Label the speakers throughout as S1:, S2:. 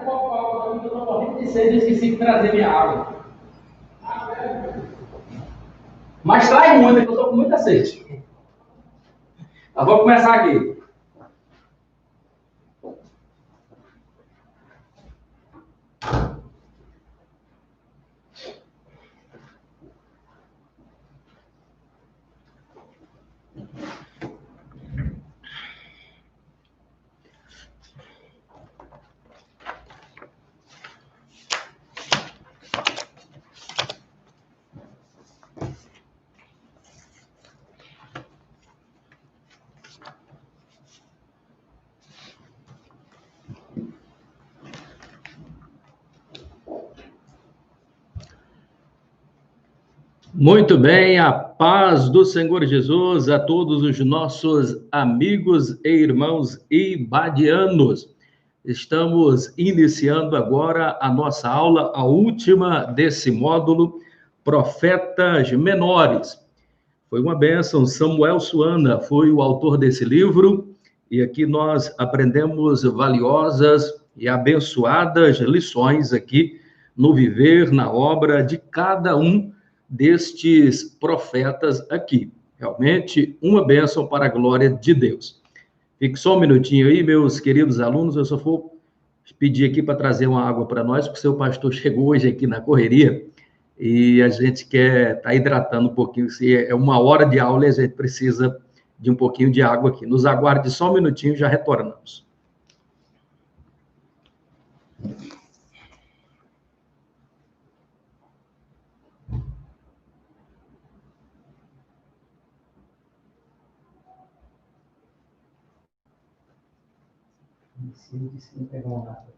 S1: Eu estou morrendo de sede e esqueci de trazer minha água. Mas traz muita, que eu estou com muita sede. Mas vou começar aqui. Muito bem, a paz do Senhor Jesus a todos os nossos amigos e irmãos ibadianos. Estamos iniciando agora a nossa aula, a última desse módulo, Profetas Menores. Foi uma bênção, Samuel Suana foi o autor desse livro, e aqui nós aprendemos valiosas e abençoadas lições aqui no viver, na obra de cada um destes profetas aqui. Realmente, uma bênção para a glória de Deus. Fique só um minutinho aí, meus queridos alunos, eu só vou pedir aqui para trazer uma água para nós, porque o seu pastor chegou hoje aqui na correria, e a gente quer estar hidratando um pouquinho. Se é uma hora de aula, a gente precisa de um pouquinho de água aqui. Nos aguarde só um minutinho, já retornamos. Se não pegar uma água aqui.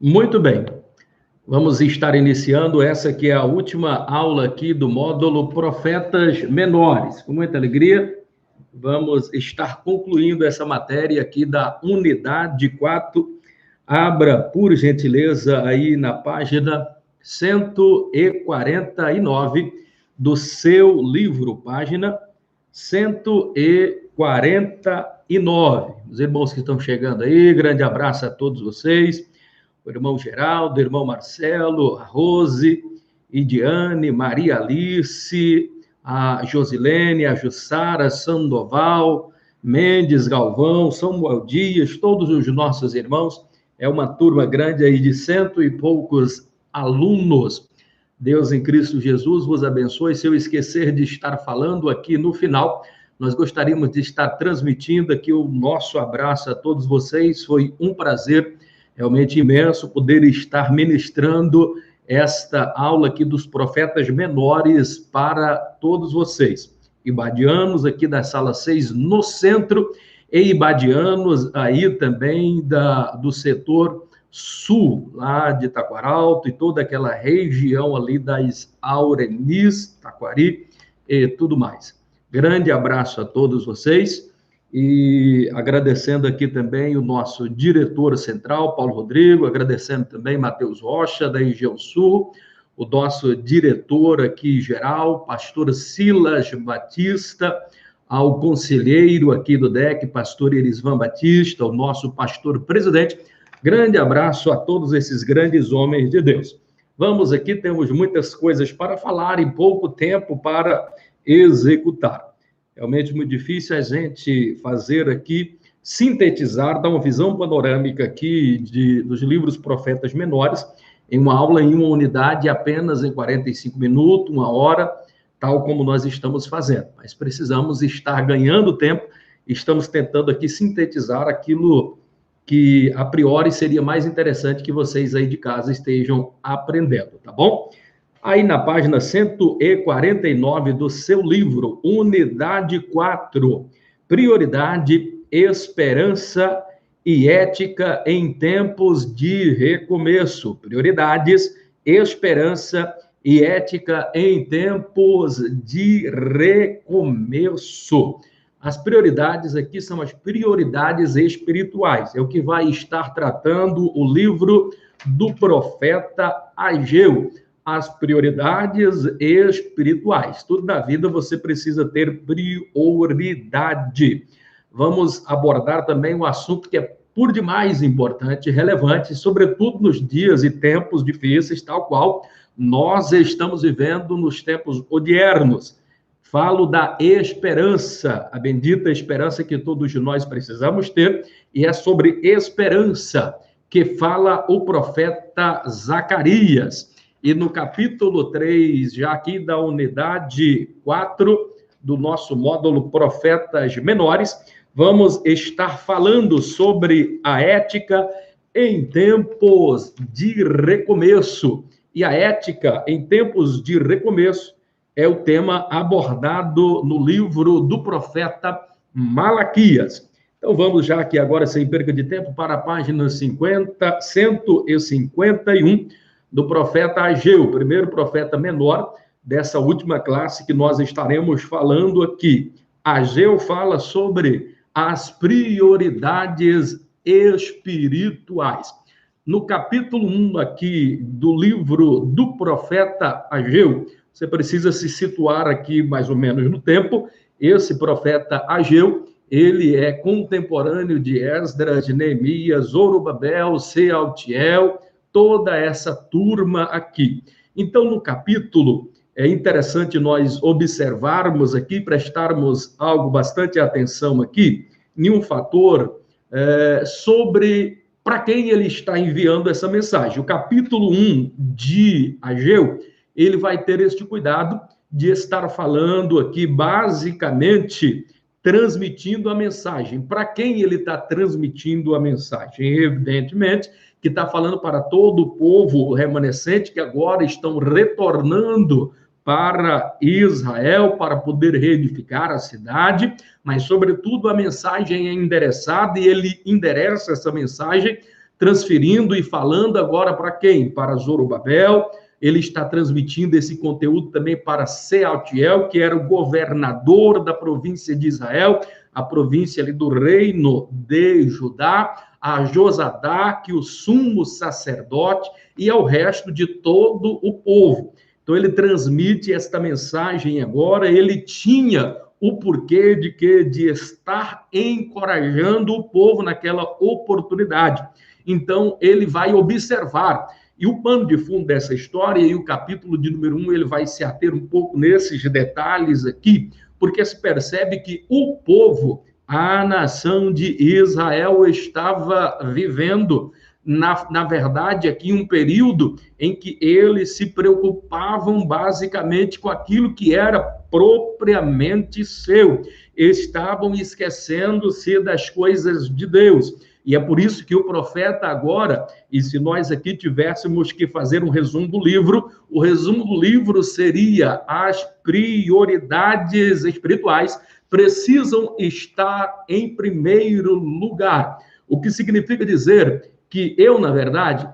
S1: Muito bem, vamos estar iniciando essa que é a última aula aqui do módulo Profetas Menores. Com muita alegria, vamos estar concluindo essa matéria aqui da unidade 4. Abra, por gentileza, aí na página 149 do seu livro, página 149. Os irmãos que estão chegando aí, grande abraço a todos vocês. O irmão Geraldo, o irmão Marcelo, a Rose, Idiane, Maria Alice, a Josilene, a Jussara, Sandoval, Mendes, Galvão, Samuel Dias, todos os nossos irmãos. É uma turma grande aí de 100 e poucos alunos. Deus em Cristo Jesus vos abençoe. Se eu esquecer de estar falando aqui no final, nós gostaríamos de estar transmitindo aqui o nosso abraço a todos vocês. Foi um prazer realmente imenso poder estar ministrando esta aula aqui dos profetas menores para todos vocês. Ibadianos aqui da sala 6 no centro e ibadianos aí também do setor sul, lá de Taquaralto e toda aquela região ali das Aurenis, Taquari e tudo mais. Grande abraço a todos vocês. E agradecendo aqui também o nosso diretor central, Paulo Rodrigo, agradecendo também Matheus Rocha, da região sul, o nosso diretor aqui geral, pastor Silas Batista, ao conselheiro aqui do DEC, pastor Erisvan Batista, o nosso pastor presidente. Grande abraço a todos esses grandes homens de Deus. Vamos aqui, temos muitas coisas para falar e pouco tempo para executar. Realmente muito difícil a gente fazer aqui, sintetizar, dar uma visão panorâmica aqui dos livros Profetas Menores, em uma aula, em uma unidade, apenas em 45 minutos, uma hora, tal como nós estamos fazendo. Mas precisamos estar ganhando tempo, estamos tentando aqui sintetizar aquilo que, a priori, seria mais interessante que vocês aí de casa estejam aprendendo, tá bom? Aí na página 149 do seu livro, unidade 4, prioridade, esperança e ética em tempos de recomeço. Prioridades, esperança e ética em tempos de recomeço. As prioridades aqui são as prioridades espirituais. É o que vai estar tratando o livro do profeta Ageu. As prioridades espirituais. Tudo na vida você precisa ter prioridade. Vamos abordar também um assunto que é por demais importante e relevante, sobretudo nos dias e tempos difíceis, tal qual nós estamos vivendo nos tempos odiernos. Falo da esperança, a bendita esperança que todos nós precisamos ter, e é sobre esperança que fala o profeta Zacarias. E no capítulo 3, já aqui da unidade 4 do nosso módulo Profetas Menores, vamos estar falando sobre a ética em tempos de recomeço. E a ética em tempos de recomeço é o tema abordado no livro do profeta Malaquias. Então vamos já aqui agora, sem perca de tempo, para a página 151 do profeta Ageu, o primeiro profeta menor dessa última classe que nós estaremos falando aqui. Ageu fala sobre as prioridades espirituais. No capítulo 1 aqui do livro do profeta Ageu, você precisa se situar aqui mais ou menos no tempo. Esse profeta Ageu, ele é contemporâneo de Esdras, de Neemias, Zorobabel, Sealtiel, toda essa turma aqui. Então, no capítulo, é interessante nós observarmos aqui, prestarmos algo bastante atenção aqui, em um fator sobre para quem ele está enviando essa mensagem. O capítulo 1 de Ageu, ele vai ter este cuidado de estar falando aqui, basicamente, transmitindo a mensagem. Para quem ele está transmitindo a mensagem? Evidentemente que está falando para todo o povo remanescente que agora estão retornando para Israel para poder reedificar a cidade, mas, sobretudo, a mensagem é endereçada e ele endereça essa mensagem transferindo e falando agora para quem? Para Zorobabel. Ele está transmitindo esse conteúdo também para Sealtiel, que era o governador da província de Israel, a província ali do reino de Judá, a Josadaque, o sumo sacerdote, e ao resto de todo o povo. Então, ele transmite esta mensagem agora, ele tinha o porquê de quê? De estar encorajando o povo naquela oportunidade. Então, ele vai observar. E o pano de fundo dessa história, e o capítulo de número 1, ele vai se ater um pouco nesses detalhes aqui, porque se percebe que o povo, a nação de Israel, estava vivendo, na verdade, aqui um período em que eles se preocupavam basicamente com aquilo que era propriamente seu. Estavam esquecendo-se das coisas de Deus. E é por isso que o profeta agora, e se nós aqui tivéssemos que fazer um resumo do livro, o resumo do livro seria: as prioridades espirituais precisam estar em primeiro lugar. O que significa dizer que eu, na verdade,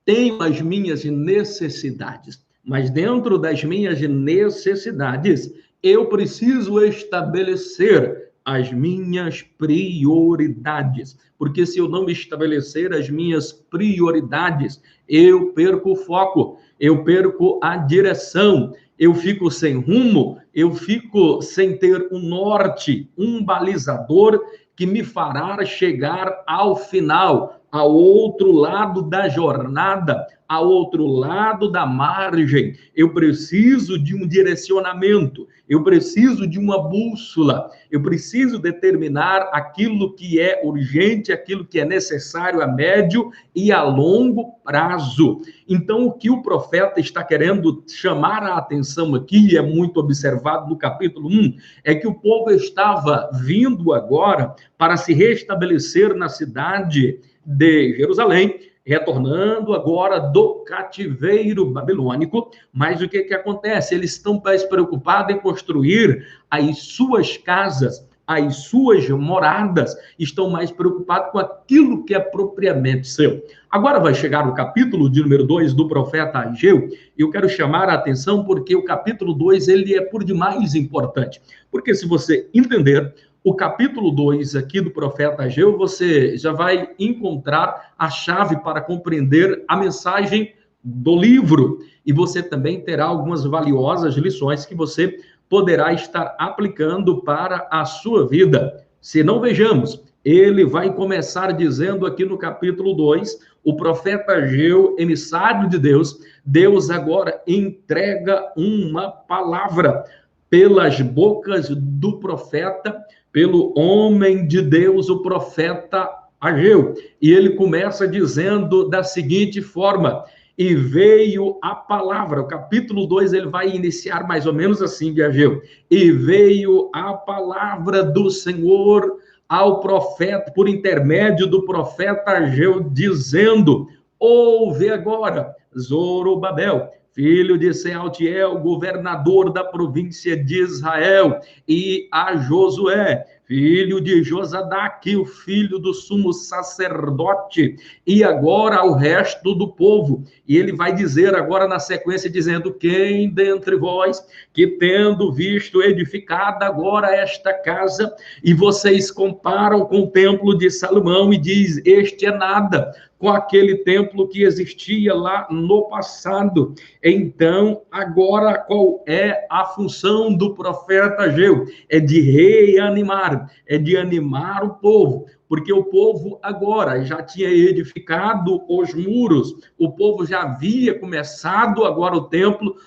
S1: tenho as minhas necessidades, mas dentro das minhas necessidades, eu preciso estabelecer as minhas prioridades, porque se eu não estabelecer as minhas prioridades, eu perco o foco, eu perco a direção, eu fico sem rumo, eu fico sem ter um norte, um balizador que me fará chegar ao final, ao outro lado da jornada, ao outro lado da margem. Eu preciso de um direcionamento, eu preciso de uma bússola, eu preciso determinar aquilo que é urgente, aquilo que é necessário a médio e a longo prazo. Então, o que o profeta está querendo chamar a atenção aqui, é muito observado no capítulo 1, é que o povo estava vindo agora para se restabelecer na cidade de Jerusalém, retornando agora do cativeiro babilônico. Mas o que acontece? Eles estão mais preocupados em construir as suas casas, as suas moradas, estão mais preocupados com aquilo que é propriamente seu. Agora vai chegar o capítulo de número 2 do profeta Ageu, e eu quero chamar a atenção porque o capítulo 2 ele é por demais importante. Porque se você entender o capítulo 2 aqui do profeta Ageu, você já vai encontrar a chave para compreender a mensagem do livro. E você também terá algumas valiosas lições que você poderá estar aplicando para a sua vida. Se não, vejamos, ele vai começar dizendo aqui no capítulo 2, o profeta Ageu, emissário de Deus, Deus agora entrega uma palavra pelas bocas do profeta, pelo homem de Deus, o profeta Ageu. E ele começa dizendo da seguinte forma: e veio a palavra. O capítulo 2 ele vai iniciar mais ou menos assim de Ageu. E veio a palavra do Senhor ao profeta, por intermédio do profeta Ageu, dizendo: ouve agora, Zorobabel, filho de Sealtiel, governador da província de Israel, e a Josué, filho de Josadaque, o filho do sumo sacerdote, e agora ao resto do povo. E ele vai dizer agora na sequência, dizendo: quem dentre vós que tendo visto edificada agora esta casa, e vocês comparam com o templo de Salomão e diz: este é nada com aquele templo que existia lá no passado. Então, agora, qual é a função do profeta Ageu? É de reanimar, é de animar o povo, porque o povo agora já tinha edificado os muros, o povo já havia começado agora o templo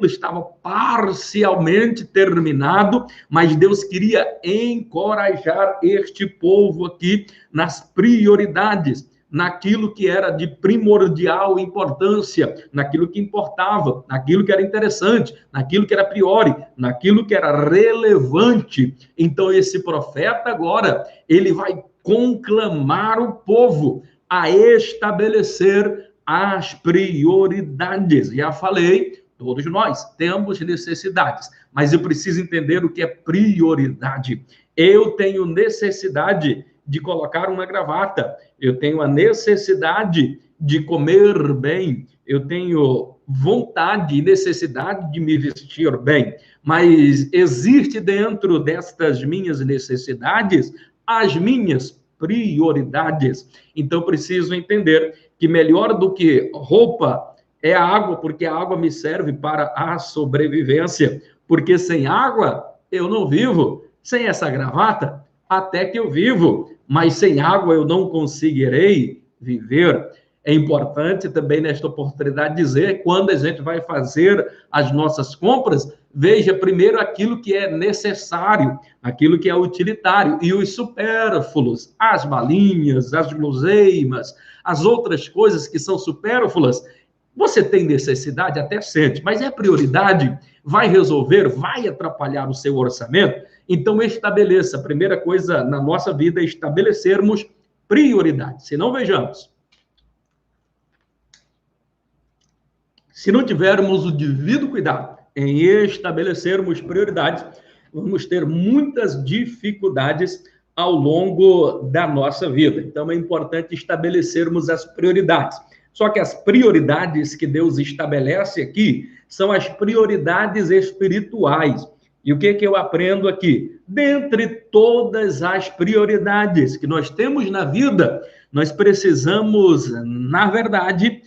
S1: estava parcialmente terminado, mas Deus queria encorajar este povo aqui nas prioridades, naquilo que era de primordial importância, naquilo que importava, naquilo que era interessante, naquilo que era priori, naquilo que era relevante. Então, esse profeta agora, ele vai conclamar o povo a estabelecer as prioridades. Já falei, todos nós temos necessidades, mas eu preciso entender o que é prioridade. Eu tenho necessidade de colocar uma gravata, eu tenho a necessidade de comer bem, eu tenho vontade e necessidade de me vestir bem, mas existe dentro destas minhas necessidades as minhas prioridades. Então, preciso entender que melhor do que roupa é a água, porque a água me serve para a sobrevivência, porque sem água eu não vivo, sem essa gravata até que eu vivo, mas sem água eu não conseguirei viver. É importante também nesta oportunidade dizer, quando a gente vai fazer as nossas compras, veja primeiro aquilo que é necessário, aquilo que é utilitário, e os supérfluos, as balinhas, as guloseimas, as outras coisas que são supérfluas, você tem necessidade, até sente, mas é prioridade, vai resolver, vai atrapalhar o seu orçamento. Então, estabeleça. A primeira coisa na nossa vida é estabelecermos prioridade. Se não, vejamos. Se não tivermos o devido cuidado em estabelecermos prioridades, vamos ter muitas dificuldades ao longo da nossa vida. Então, é importante estabelecermos as prioridades. Só que as prioridades que Deus estabelece aqui são as prioridades espirituais. E o que eu aprendo aqui? Dentre todas as prioridades que nós temos na vida, nós precisamos, na verdade,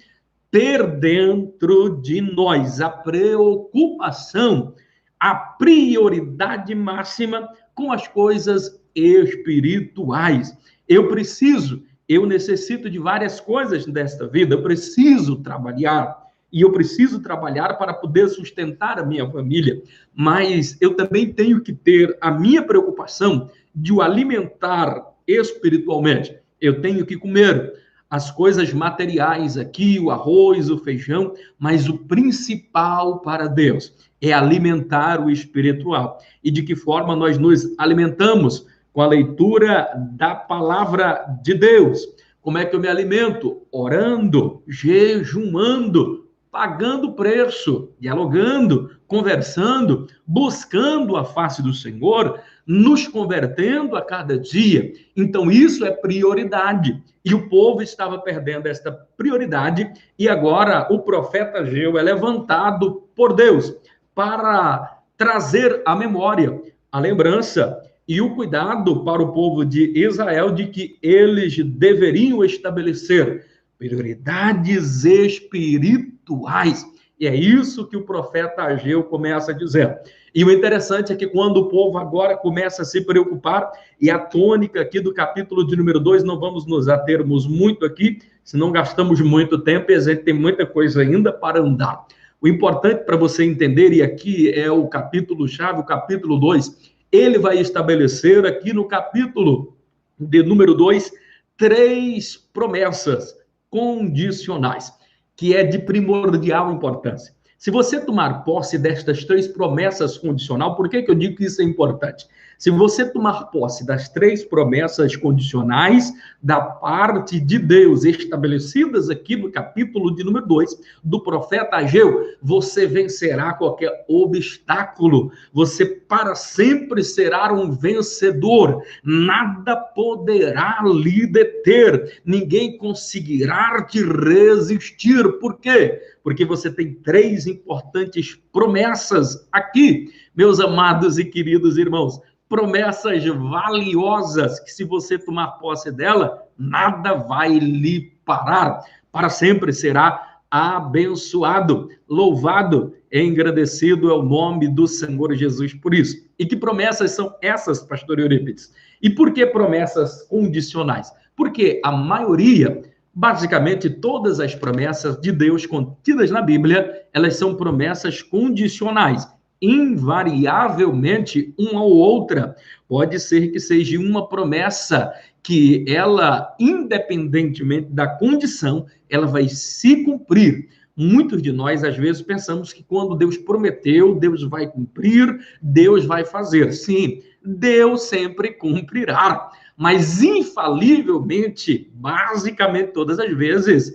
S1: ter dentro de nós a preocupação, a prioridade máxima com as coisas espirituais. Eu necessito de várias coisas desta vida, eu preciso trabalhar, e eu preciso trabalhar para poder sustentar a minha família, mas eu também tenho que ter a minha preocupação de o alimentar espiritualmente. Eu tenho que comer as coisas materiais aqui, o arroz, o feijão, mas o principal para Deus é alimentar o espiritual. E de que forma nós nos alimentamos? Com a leitura da palavra de Deus. Como é que eu me alimento? Orando, jejuando, pagando preço, dialogando, conversando, buscando a face do Senhor, nos convertendo a cada dia. Então, isso é prioridade. E o povo estava perdendo esta prioridade, e agora o profeta Ageu é levantado por Deus para trazer à memória, a lembrança e o cuidado para o povo de Israel de que eles deveriam estabelecer prioridades espirituais. E é isso que o profeta Ageu começa a dizer. E o interessante é que quando o povo agora começa a se preocupar, e a tônica aqui do capítulo de número 2, não vamos nos atermos muito aqui, senão gastamos muito tempo e a gente tem muita coisa ainda para andar. O importante para você entender, e aqui é o capítulo-chave, o capítulo 2, ele vai estabelecer aqui no capítulo de número 2, 3 promessas condicionais, que é de primordial importância. Se você tomar posse destas 3 promessas condicionais, por que eu digo que isso é importante? Se você tomar posse das 3 promessas condicionais da parte de Deus, estabelecidas aqui no capítulo de número 2 do profeta Ageu, você vencerá qualquer obstáculo. Você para sempre será um vencedor. Nada poderá lhe deter. Ninguém conseguirá te resistir. Por quê? Porque você tem 3 importantes promessas aqui, meus amados e queridos irmãos. Promessas valiosas, que se você tomar posse dela, nada vai lhe parar. Para sempre será abençoado, louvado e engrandecido é o nome do Senhor Jesus por isso. E que promessas são essas, pastor Eurípides? E por que promessas condicionais? Porque a maioria, basicamente todas as promessas de Deus contidas na Bíblia, elas são promessas condicionais. Invariavelmente, uma ou outra, pode ser que seja uma promessa que ela, independentemente da condição, ela vai se cumprir. Muitos de nós, às vezes, pensamos que quando Deus prometeu, Deus vai cumprir, Deus vai fazer. Sim, Deus sempre cumprirá, mas infalivelmente, basicamente todas as vezes,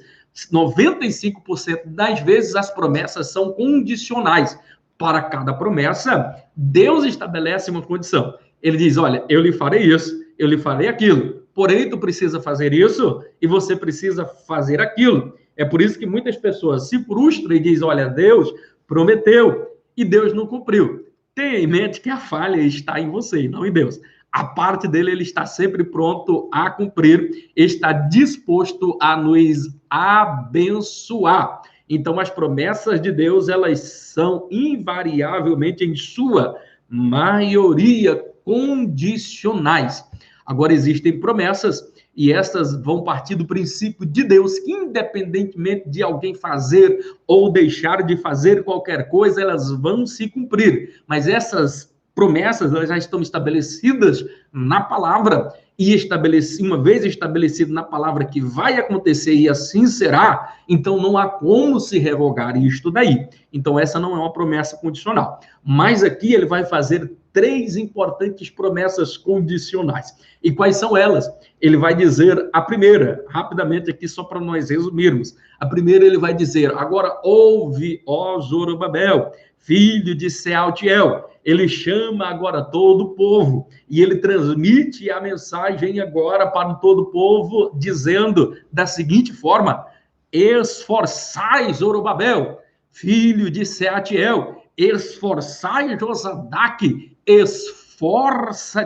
S1: 95% das vezes as promessas são condicionais. Para cada promessa, Deus estabelece uma condição. Ele diz, olha, eu lhe farei isso, eu lhe farei aquilo, porém tu precisa fazer isso e você precisa fazer aquilo. É por isso que muitas pessoas se frustram e dizem, olha, Deus prometeu e Deus não cumpriu. Tenha em mente que a falha está em você e não em Deus. A parte dele, ele está sempre pronto a cumprir, está disposto a nos abençoar. Então, as promessas de Deus, elas são invariavelmente, em sua maioria, condicionais. Agora, existem promessas, e essas vão partir do princípio de Deus, que independentemente de alguém fazer ou deixar de fazer qualquer coisa, elas vão se cumprir. Mas essas promessas, elas já estão estabelecidas na palavra, e uma vez estabelecido na palavra que vai acontecer e assim será, então não há como se revogar isto daí. Então essa não é uma promessa condicional. Mas aqui ele vai fazer 3 importantes promessas condicionais. E quais são elas? Ele vai dizer a primeira, rapidamente aqui só para nós resumirmos. A primeira ele vai dizer, agora ouve, ó Zorobabel, filho de Sealtiel. Ele chama agora todo o povo e ele transmite a mensagem agora para todo o povo, dizendo da seguinte forma, esforçai Zorobabel, filho de Sealtiel, esforçai Josadaque, esforça-te,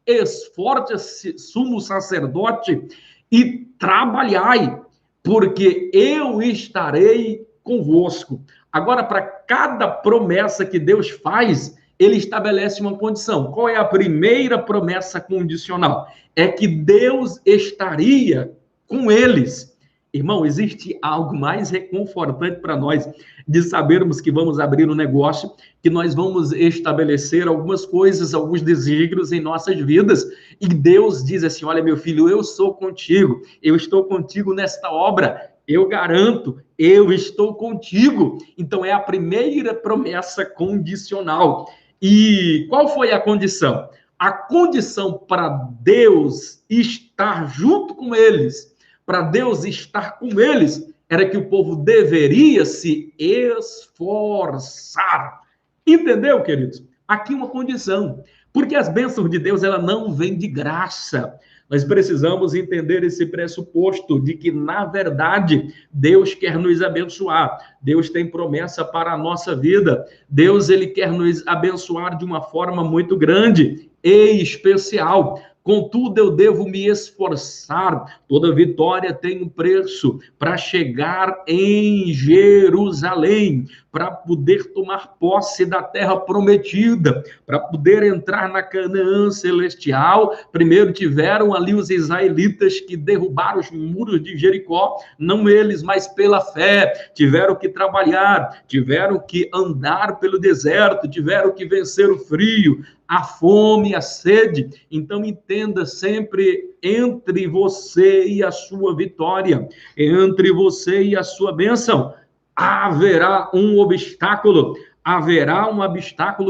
S1: esforça-se, sumo sacerdote, e trabalhai, porque eu estarei convosco. Agora, para cada promessa que Deus faz, ele estabelece uma condição. Qual é a primeira promessa condicional? É que Deus estaria com eles. Irmão, existe algo mais reconfortante para nós de sabermos que vamos abrir um negócio, que nós vamos estabelecer algumas coisas, alguns desígnios em nossas vidas, e Deus diz assim, olha, meu filho, eu sou contigo, eu estou contigo nesta obra, eu garanto, eu estou contigo. Então, é a primeira promessa condicional. E qual foi a condição? A condição para Deus estar junto com eles, para Deus estar com eles, era que o povo deveria se esforçar. Entendeu, queridos? Aqui uma condição, porque as bênçãos de Deus, ela não vêm de graça. Nós precisamos entender esse pressuposto de que, na verdade, Deus quer nos abençoar. Deus tem promessa para a nossa vida. Deus, ele quer nos abençoar de uma forma muito grande e especial. Contudo, eu devo me esforçar. Toda vitória tem um preço para chegar em Jerusalém, para poder tomar posse da terra prometida, para poder entrar na Canaã celestial. Primeiro tiveram ali os israelitas que derrubaram os muros de Jericó, não eles, mas pela fé. Tiveram que trabalhar, tiveram que andar pelo deserto, tiveram que vencer o frio, a fome, a sede. Então entenda sempre, entre você e a sua vitória, entre você e a sua bênção, haverá um obstáculo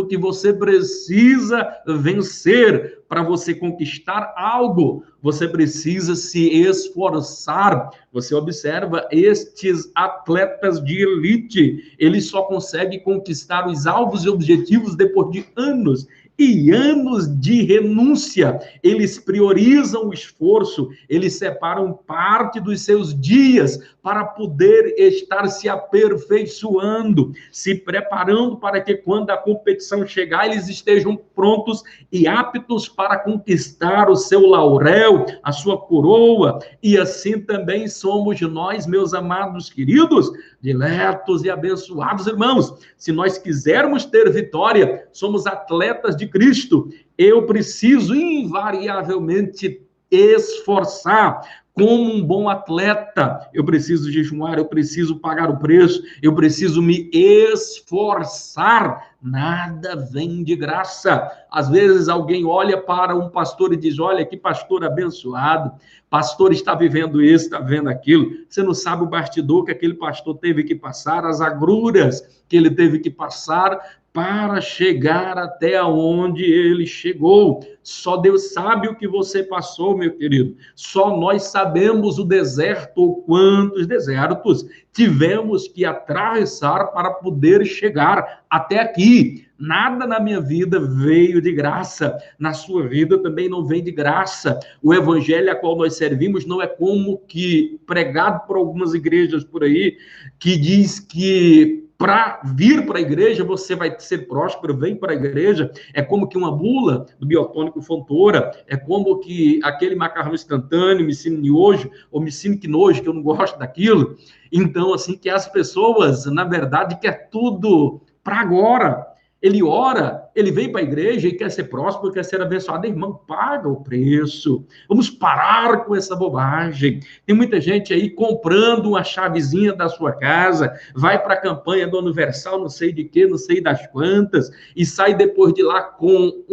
S1: que você precisa vencer. Para você conquistar algo, você precisa se esforçar. Você observa estes atletas de elite, eles só conseguem conquistar os alvos e objetivos depois de anos e anos de renúncia. Eles priorizam o esforço, eles separam parte dos seus dias para poder estar se aperfeiçoando, se preparando para que quando a competição chegar, eles estejam prontos e aptos para conquistar o seu laurel, a sua coroa. E assim também somos nós, meus amados queridos, diletos e abençoados irmãos. Se nós quisermos ter vitória, somos atletas de Cristo. Eu preciso invariavelmente esforçar. Como um bom atleta, eu preciso jejuar, eu preciso pagar o preço, eu preciso me esforçar. Nada vem de graça. Às vezes alguém olha para um pastor e diz: olha, que pastor abençoado, pastor está vivendo isso, está vendo aquilo. Você não sabe o bastidor que aquele pastor teve que passar, as agruras que ele teve que passar para chegar até onde ele chegou. Só Deus sabe o que você passou, meu querido. Só nós sabemos o deserto, quantos desertos tivemos que atravessar para poder chegar até aqui. Nada na minha vida veio de graça, na sua vida também não vem de graça. O evangelho a qual nós servimos não é como que pregado por algumas igrejas por aí, que diz que para vir para a igreja você vai ser próspero, vem para a igreja. É como que uma bula do biotônico Fontoura, é como que aquele macarrão instantâneo, me ensine miojo, ou me ensine que nojo, que eu não gosto daquilo. Então, assim, que as pessoas, na verdade, quer tudo para agora. Ele ora, ele vem para a igreja e quer ser próspero, quer ser abençoado. Irmão, paga o preço. Vamos parar com essa bobagem. Tem muita gente aí comprando uma chavezinha da sua casa, vai para a campanha do Universal, não sei de quê, não sei das quantas, e sai depois de lá com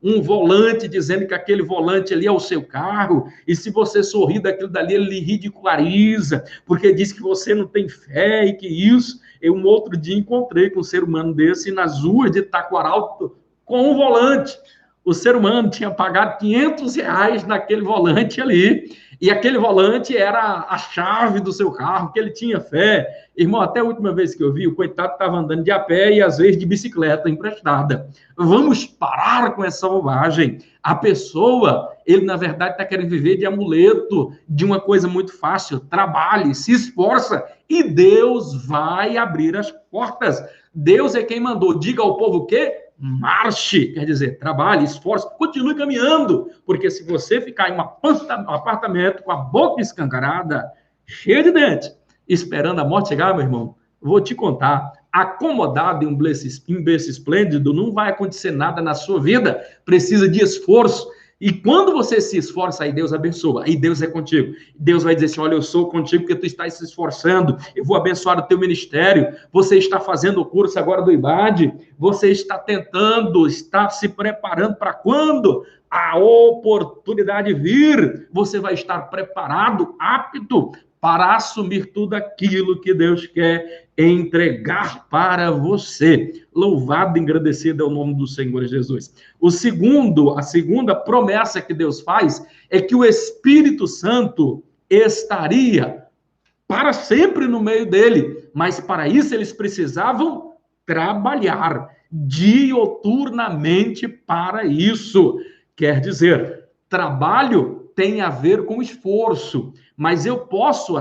S1: um volante, dizendo que aquele volante ali é o seu carro, e se você sorrir daquilo dali, ele lhe ridiculariza, porque diz que você não tem fé e que isso. Eu, um outro dia, encontrei com um ser humano desse nas ruas de Taquaral com um volante. O ser humano tinha pagado R$500 naquele volante ali, e aquele volante era a chave do seu carro, que ele tinha fé. Irmão, até a última vez que eu vi, o coitado estava andando de a pé e, às vezes, de bicicleta emprestada. Vamos parar com essa bobagem. A pessoa, ele, na verdade, está querendo viver de amuleto, de uma coisa muito fácil. Trabalhe, se esforça, e Deus vai abrir as portas. Deus é quem mandou. Diga ao povo o quê? Marche, quer dizer, trabalhe, esforce, continue caminhando, porque se você ficar em um apartamento com a boca escancarada, cheia de dente, esperando a morte chegar, meu irmão, vou te contar, acomodado em um berço esplêndido, não vai acontecer nada na sua vida, precisa de esforço. E quando você se esforça, aí Deus abençoa, aí Deus é contigo. Deus vai dizer assim: olha, eu sou contigo porque tu estás se esforçando, eu vou abençoar o teu ministério, você está fazendo o curso agora do IBAD, você está tentando, está se preparando para quando a oportunidade vir, você vai estar preparado, apto para assumir tudo aquilo que Deus quer entregar para você. Louvado e engrandecido é o nome do Senhor Jesus. A segunda promessa que Deus faz é que o Espírito Santo estaria para sempre no meio dele, mas para isso eles precisavam trabalhar dioturnamente para isso. Quer dizer, trabalho tem a ver com esforço, mas eu posso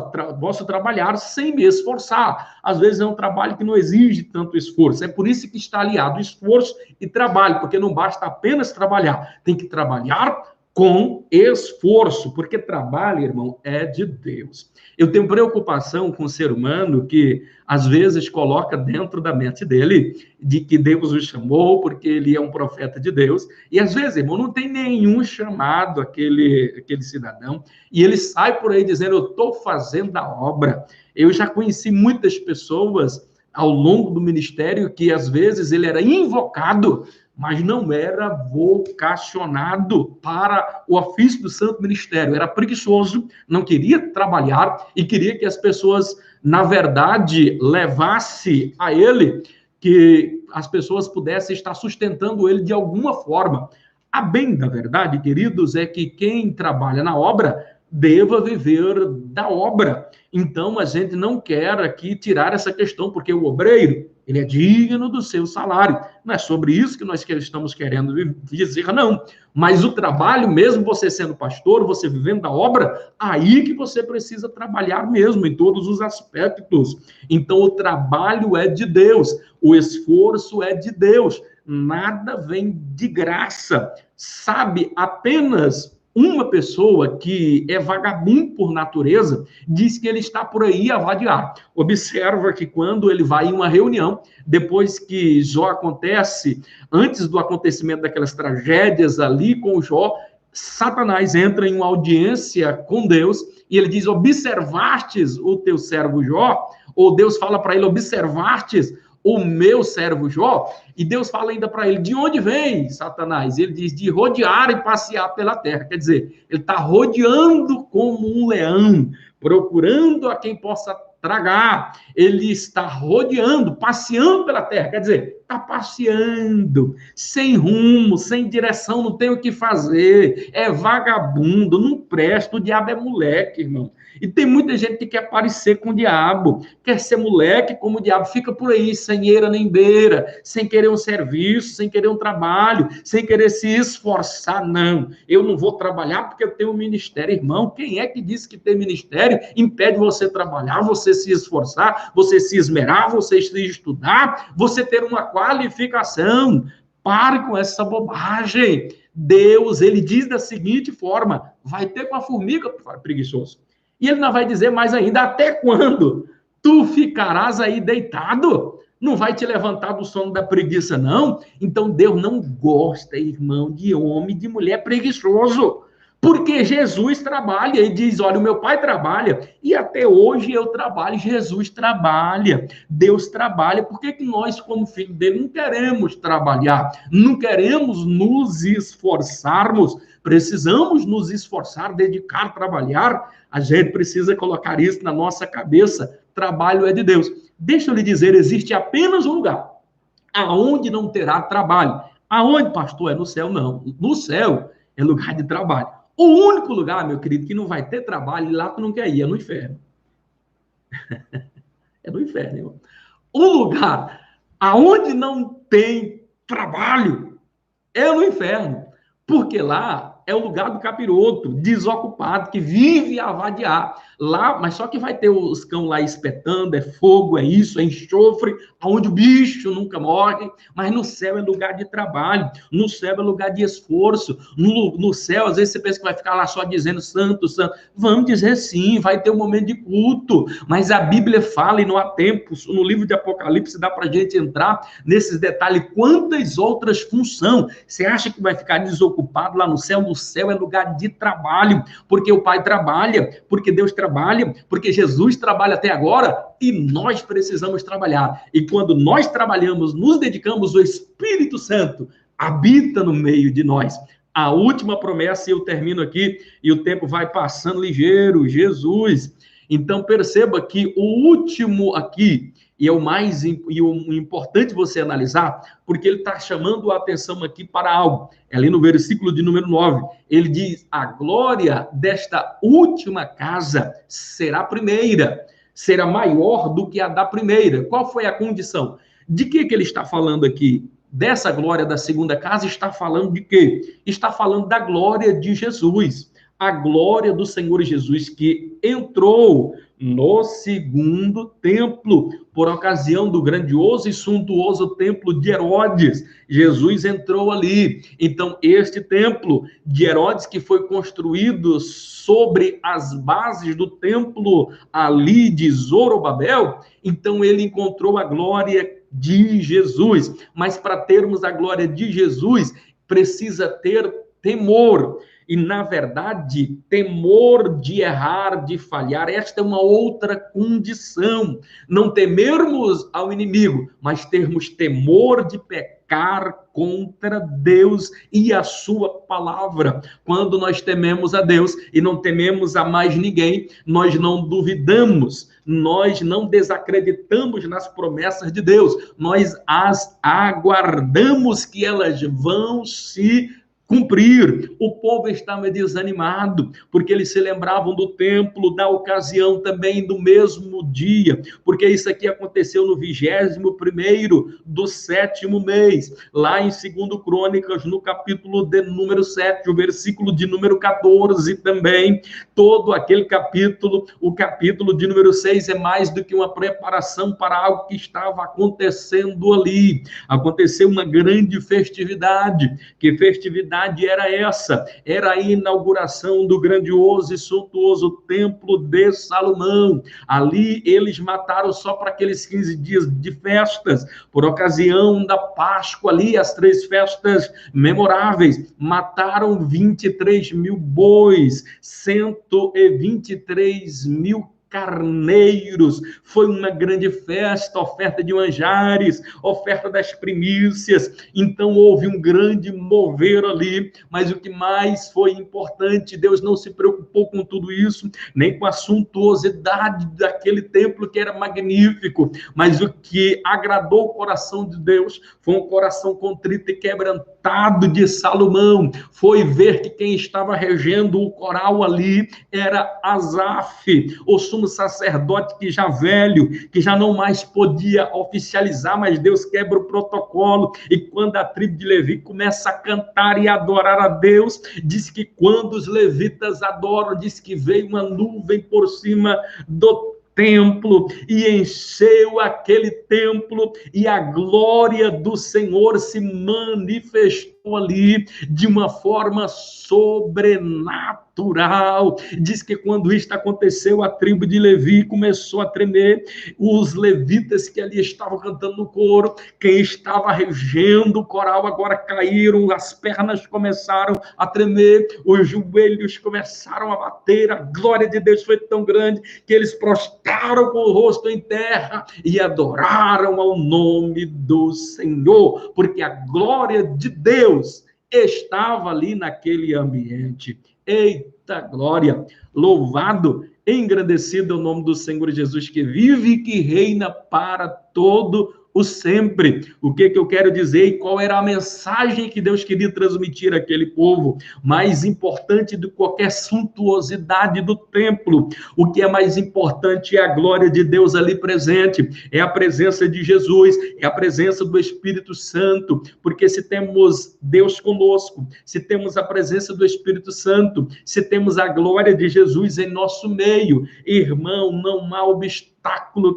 S1: trabalhar sem me esforçar. Às vezes é um trabalho que não exige tanto esforço. É por isso que está aliado esforço e trabalho, porque não basta apenas trabalhar, tem que trabalhar com esforço, porque trabalho, irmão, é de Deus. Eu tenho preocupação com o ser humano que, às vezes, coloca dentro da mente dele de que Deus o chamou porque ele é um profeta de Deus, e às vezes, irmão, não tem nenhum chamado aquele cidadão, e ele sai por aí dizendo, eu estou fazendo a obra. Eu já conheci muitas pessoas ao longo do ministério que, às vezes, ele era invocado, mas não era vocacionado para o ofício do santo ministério. Era preguiçoso, não queria trabalhar e queria que as pessoas, na verdade, levassem a ele, que as pessoas pudessem estar sustentando ele de alguma forma. A bem da verdade, queridos, é que quem trabalha na obra deva viver da obra. Então, a gente não quer aqui tirar essa questão, porque o obreiro, ele é digno do seu salário. Não é sobre isso que nós estamos querendo dizer, não. Mas o trabalho, mesmo você sendo pastor, você vivendo da obra, aí que você precisa trabalhar mesmo, em todos os aspectos. Então, o trabalho é de Deus, o esforço é de Deus, nada vem de graça. Sabe, apenas uma pessoa que é vagabundo por natureza diz que ele está por aí a vadiar. Observa que quando ele vai em uma reunião, depois que Jó acontece, antes do acontecimento daquelas tragédias ali com Jó, Satanás entra em uma audiência com Deus e ele diz, observastes o teu servo Jó? Ou Deus fala para ele, observastes o meu servo Jó? E Deus fala ainda para ele, de onde vem, Satanás? Ele diz, de rodear e passear pela terra. Quer dizer, ele está rodeando como um leão, procurando a quem possa tragar. Ele está rodeando, passeando pela terra. Quer dizer, está passeando, sem rumo, sem direção, não tem o que fazer. É vagabundo, não presta. O diabo é moleque, irmão. E tem muita gente que quer parecer com o diabo, quer ser moleque como o diabo, fica por aí, sem eira nem beira, sem querer um serviço, sem querer um trabalho, sem querer se esforçar. Não, eu não vou trabalhar porque eu tenho um ministério. Irmão, quem é que disse que ter ministério impede você trabalhar, você se esforçar, você se esmerar, você se estudar, você ter uma qualificação? Pare com essa bobagem. Deus, ele diz da seguinte forma, vai ter com a formiga, preguiçoso. E ele não vai dizer mais ainda, até quando tu ficarás aí deitado? Não vai te levantar do sono da preguiça, não? Então, Deus não gosta, irmão, de homem, de mulher preguiçoso. Porque Jesus trabalha, ele diz, olha, o meu pai trabalha, e até hoje eu trabalho, Jesus trabalha, Deus trabalha. Por que nós, como filho dele, não queremos trabalhar? Não queremos nos esforçarmos? Precisamos nos esforçar, dedicar, trabalhar. A gente precisa colocar isso na nossa cabeça. Trabalho é de Deus. Deixa eu lhe dizer, existe apenas um lugar aonde não terá trabalho. Aonde, pastor? É no céu? Não. No céu é lugar de trabalho. O único lugar, meu querido, que não vai ter trabalho, e lá tu não quer ir, é no inferno. É no inferno, irmão. Um lugar aonde não tem trabalho é no inferno. Porque lá é o lugar do capiroto, desocupado, que vive a vadiar. Lá, mas só que vai ter os cão lá espetando, é fogo, é isso, é enxofre, onde o bicho nunca morre. Mas no céu é lugar de trabalho, no céu é lugar de esforço. No céu, às vezes você pensa que vai ficar lá só dizendo santo, santo. Vamos dizer sim, vai ter um momento de culto. Mas a Bíblia fala, e não há tempo, no livro de Apocalipse dá para a gente entrar nesses detalhes, quantas outras funções. Você acha que vai ficar desocupado lá no céu? No céu é lugar de trabalho, porque o Pai trabalha, porque Deus trabalha, porque Jesus trabalha até agora, e nós precisamos trabalhar. E quando nós trabalhamos, nos dedicamos, o Espírito Santo habita no meio de nós. A última promessa, e eu termino aqui, e o tempo vai passando ligeiro, Jesus. Então perceba que o último aqui, e é o mais importante você analisar, porque ele está chamando a atenção aqui para algo. É ali no versículo de número 9, ele diz, a glória desta última casa será primeira. será maior do que a da primeira. Qual foi a condição? De que ele está falando aqui? Dessa glória da segunda casa, está falando de quê? Está falando da glória de Jesus. A glória do Senhor Jesus que entrou no segundo templo, por ocasião do grandioso e suntuoso templo de Herodes. Jesus entrou ali. Então, este templo de Herodes, que foi construído sobre as bases do templo ali de Zorobabel, então ele encontrou a glória de Jesus. Mas para termos a glória de Jesus, precisa ter temor. E, na verdade, temor de errar, de falhar, esta é uma outra condição. Não temermos ao inimigo, mas termos temor de pecar contra Deus e a sua palavra. Quando nós tememos a Deus e não tememos a mais ninguém, nós não duvidamos, nós não desacreditamos nas promessas de Deus, nós as aguardamos que elas vão se cumprir. O povo estava desanimado, porque eles se lembravam do templo, da ocasião também do mesmo dia, porque isso aqui aconteceu no 21º do 7º mês, lá em 2 Crônicas, no capítulo de número 7, o versículo de número 14 também, todo aquele capítulo, o capítulo de número 6 é mais do que uma preparação para algo que estava acontecendo ali. Aconteceu uma grande festividade. Que festividade era essa? Era a inauguração do grandioso e suntuoso templo de Salomão. Ali eles mataram só para aqueles 15 dias de festas, por ocasião da Páscoa ali, as 3 festas memoráveis, mataram 23 mil bois, 123 mil carneiros. Foi uma grande festa, oferta de manjares, oferta das primícias. Então houve um grande mover ali, mas o que mais foi importante, Deus não se preocupou com tudo isso, nem com a suntuosidade daquele templo que era magnífico, mas o que agradou o coração de Deus foi um coração contrito e quebrantado de Salomão. Foi ver que quem estava regendo o coral ali era Asaf, o sumo sacerdote que já velho, que já não mais podia oficializar, mas Deus quebra o protocolo, e quando a tribo de Levi começa a cantar e adorar a Deus, diz que quando os levitas adoram, diz que veio uma nuvem por cima do templo e encheu aquele templo, e a glória do Senhor se manifestou ali de uma forma sobrenatural. Diz que quando isto aconteceu, a tribo de Levi começou a tremer, os levitas que ali estavam cantando no coro, quem estava regendo o coral, agora caíram, as pernas começaram a tremer, os joelhos começaram a bater, a glória de Deus foi tão grande que eles prostraram com o rosto em terra e adoraram ao nome do Senhor, porque a glória de Deus estava ali naquele ambiente. Eita glória! Louvado, engrandecido é o nome do Senhor Jesus, que vive e que reina para todo o sempre. O que eu quero dizer e qual era a mensagem que Deus queria transmitir àquele povo? Mais importante do que qualquer suntuosidade do templo, o que é mais importante é a glória de Deus ali presente, é a presença de Jesus, é a presença do Espírito Santo, porque se temos Deus conosco, se temos a presença do Espírito Santo, se temos a glória de Jesus em nosso meio, irmão, não há obstáculo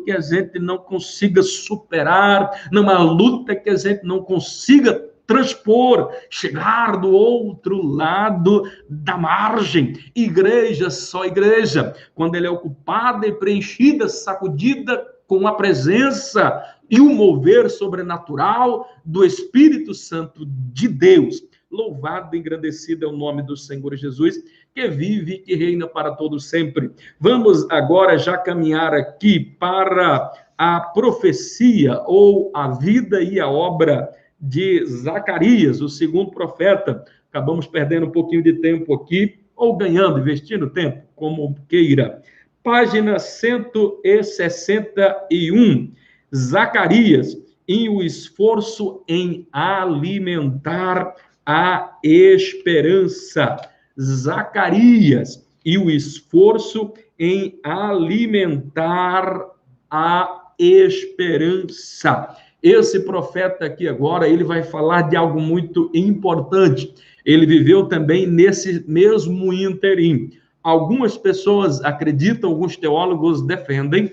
S1: que a gente não consiga superar, não há luta que a gente não consiga transpor, chegar do outro lado da margem. Igreja, só igreja, quando ela é ocupada e preenchida, sacudida com a presença e o mover sobrenatural do Espírito Santo de Deus. Louvado e engrandecido é o nome do Senhor Jesus, que vive e que reina para todos sempre. Vamos agora já caminhar aqui para a profecia ou a vida e a obra de Zacarias, o segundo profeta. Acabamos perdendo um pouquinho de tempo aqui, ou ganhando, investindo tempo, como queira. Página 161, Zacarias, em o esforço em alimentar a esperança. Zacarias, e o esforço em alimentar a esperança. Esse profeta aqui agora, ele vai falar de algo muito importante. Ele viveu também nesse mesmo ínterim. Algumas pessoas acreditam, alguns teólogos defendem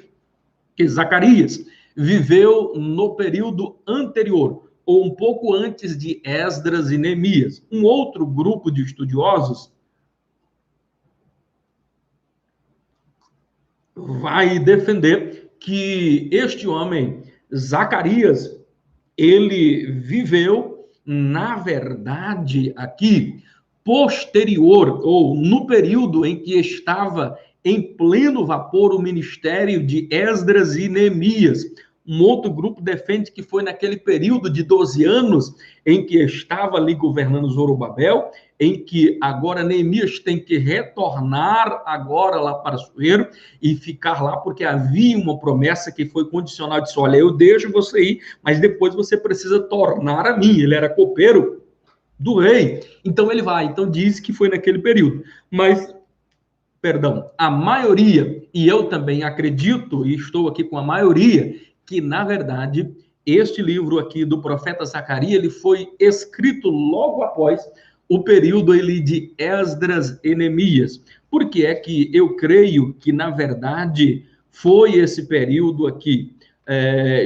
S1: que Zacarias viveu no período anterior, ou um pouco antes de Esdras e Neemias. Um outro grupo de estudiosos vai defender que este homem, Zacarias, ele viveu, na verdade, aqui, posterior, ou no período em que estava em pleno vapor o ministério de Esdras e Neemias. Um outro grupo defende que foi naquele período de 12 anos em que estava ali governando Zorobabel, em que agora Neemias tem que retornar agora lá para Suero e ficar lá, porque havia uma promessa que foi condicional, disse, olha, eu deixo você ir, mas depois você precisa tornar a mim. Ele era copeiro do rei, então ele vai. Então diz que foi naquele período, mas, perdão, a maioria, e eu também acredito, e estou aqui com a maioria, que na verdade este livro aqui do profeta Zacarias, ele foi escrito logo após o período de Esdras e Neemias. Por que é que eu creio que, na verdade, foi esse período aqui?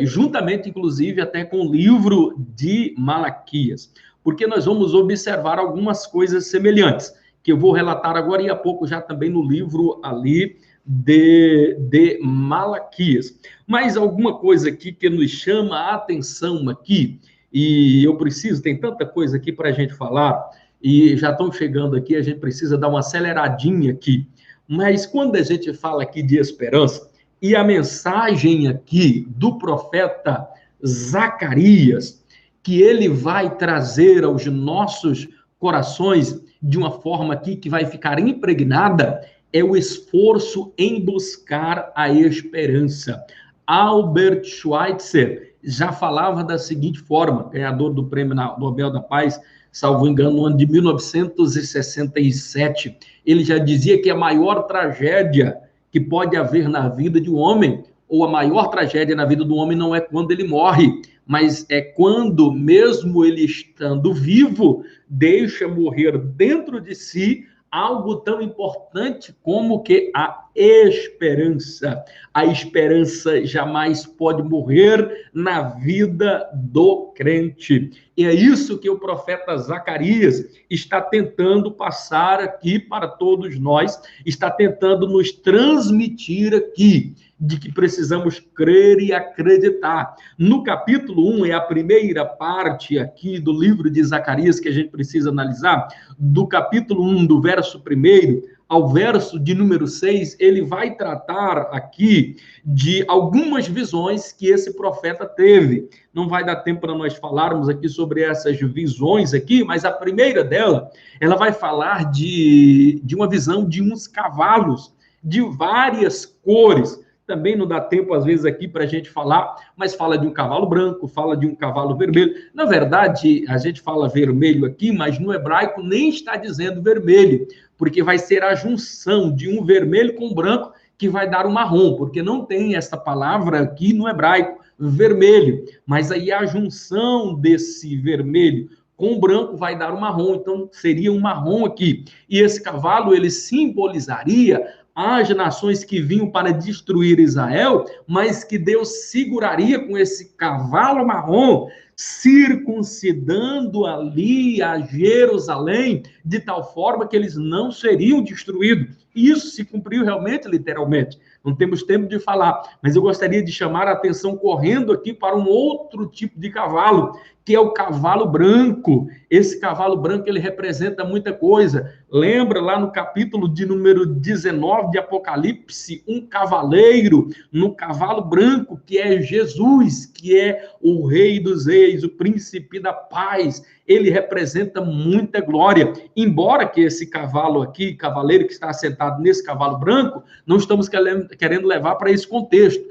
S1: Juntamente, inclusive, até com o livro de Malaquias. Porque nós vamos observar algumas coisas semelhantes, que eu vou relatar agora e a pouco já também no livro ali de Malaquias. Mas alguma coisa aqui que nos chama a atenção aqui, e eu preciso, tem tanta coisa aqui para a gente falar, e já estão chegando aqui, a gente precisa dar uma aceleradinha aqui. Mas quando a gente fala aqui de esperança, e a mensagem aqui do profeta Zacarias, que ele vai trazer aos nossos corações de uma forma aqui que vai ficar impregnada, é o esforço em buscar a esperança. Albert Schweitzer já falava da seguinte forma, ganhador do Prêmio Nobel da Paz, salvo engano, no ano de 1967, ele já dizia que a maior tragédia que pode haver na vida de um homem, ou a maior tragédia na vida do homem não é quando ele morre, mas é quando, mesmo ele estando vivo, deixa morrer dentro de si algo tão importante como que a esperança. A esperança jamais pode morrer na vida do crente. E é isso que o profeta Zacarias está tentando passar aqui para todos nós, está tentando nos transmitir aqui, de que precisamos crer e acreditar. No capítulo 1, é a primeira parte aqui do livro de Zacarias que a gente precisa analisar, do capítulo 1, do verso 1 ao verso de número 6, ele vai tratar aqui de algumas visões que esse profeta teve. Não vai dar tempo para nós falarmos aqui sobre essas visões aqui, mas a primeira dela, ela vai falar de uma visão de uns cavalos de várias cores. Também não dá tempo, às vezes, aqui para a gente falar, mas fala de um cavalo branco, fala de um cavalo vermelho. Na verdade, a gente fala vermelho aqui, mas no hebraico nem está dizendo vermelho, porque vai ser a junção de um vermelho com branco que vai dar um marrom, porque não tem essa palavra aqui no hebraico, vermelho. Mas aí a junção desse vermelho com branco vai dar um marrom, então seria um marrom aqui. E esse cavalo, ele simbolizaria as nações que vinham para destruir Israel, mas que Deus seguraria com esse cavalo marrom, circuncidando ali a Jerusalém, de tal forma que eles não seriam destruídos. E isso se cumpriu realmente, literalmente. Não temos tempo de falar, mas eu gostaria de chamar a atenção correndo aqui para um outro tipo de cavalo, que é o cavalo branco. Esse cavalo branco, ele representa muita coisa. Lembra lá no capítulo de número 19 de Apocalipse, um cavaleiro no cavalo branco, que é Jesus, que é o Rei dos Reis, o Príncipe da Paz. Ele representa muita glória. Embora que esse cavalo aqui, cavaleiro que está sentado nesse cavalo branco, não estamos querendo levar para esse contexto.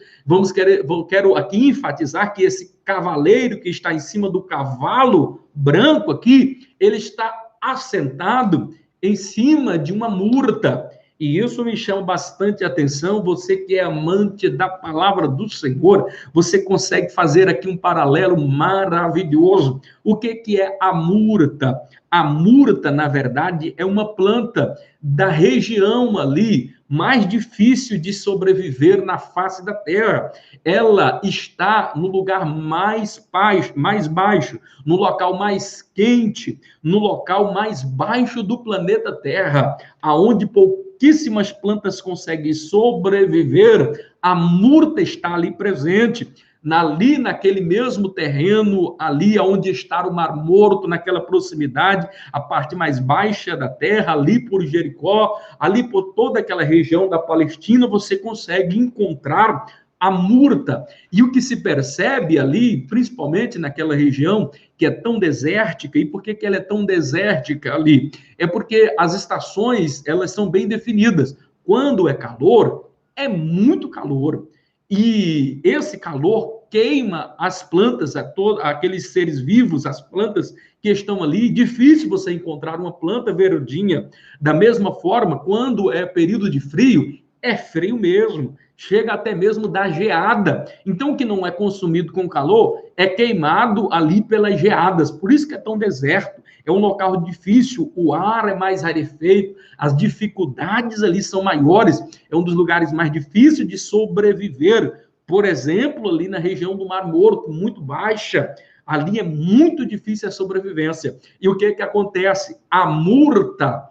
S1: Quero aqui enfatizar que esse cavaleiro que está em cima do cavalo branco aqui, ele está assentado em cima de uma murta. E isso me chama bastante atenção. Você que é amante da palavra do Senhor, você consegue fazer aqui um paralelo maravilhoso. O que é a murta? A murta, na verdade, é uma planta da região ali mais difícil de sobreviver na face da terra. Ela está no lugar mais baixo, no local mais quente, no local mais baixo do planeta Terra, aonde pouquíssimas plantas conseguem sobreviver. A murta está ali presente. Ali naquele mesmo terreno, ali onde está o Mar Morto, naquela proximidade, a parte mais baixa da terra, ali por Jericó, ali por toda aquela região da Palestina, você consegue encontrar a murta. E o que se percebe ali, principalmente naquela região que é tão desértica, e por que ela é tão desértica ali? É porque as estações, elas são bem definidas. Quando é calor, é muito calor. E esse calor queima as plantas, aqueles seres vivos, as plantas que estão ali. Difícil você encontrar uma planta verdinha. Da mesma forma, quando é período de frio, é frio mesmo. Chega até mesmo da geada. Então, o que não é consumido com calor é queimado ali pelas geadas. Por isso que é tão deserto. É um local difícil, o ar é mais rarefeito, as dificuldades ali são maiores, é um dos lugares mais difíceis de sobreviver. Por exemplo, ali na região do Mar Morto, muito baixa, ali é muito difícil a sobrevivência. E o que acontece? A murta,